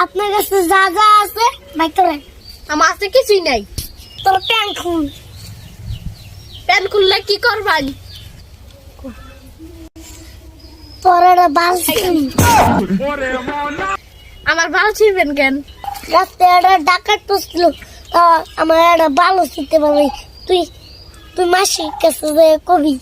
আপনার কাছে যা যা আছে ভাই করেন। আমার কাছে কিছুই নাই। তোর প্যান্ট খুল। প্যান খুললে কি করবান? তোর একটা বাল ছিঁড়ি। আমার ভালো ছিড়বেন কেন? রাস্তায় একটা ডাকাত পড়ছিল, তা আমার একটা বালও ছিঁড়তে পারবি। তুই তুই মাসির কাছে যে কবি।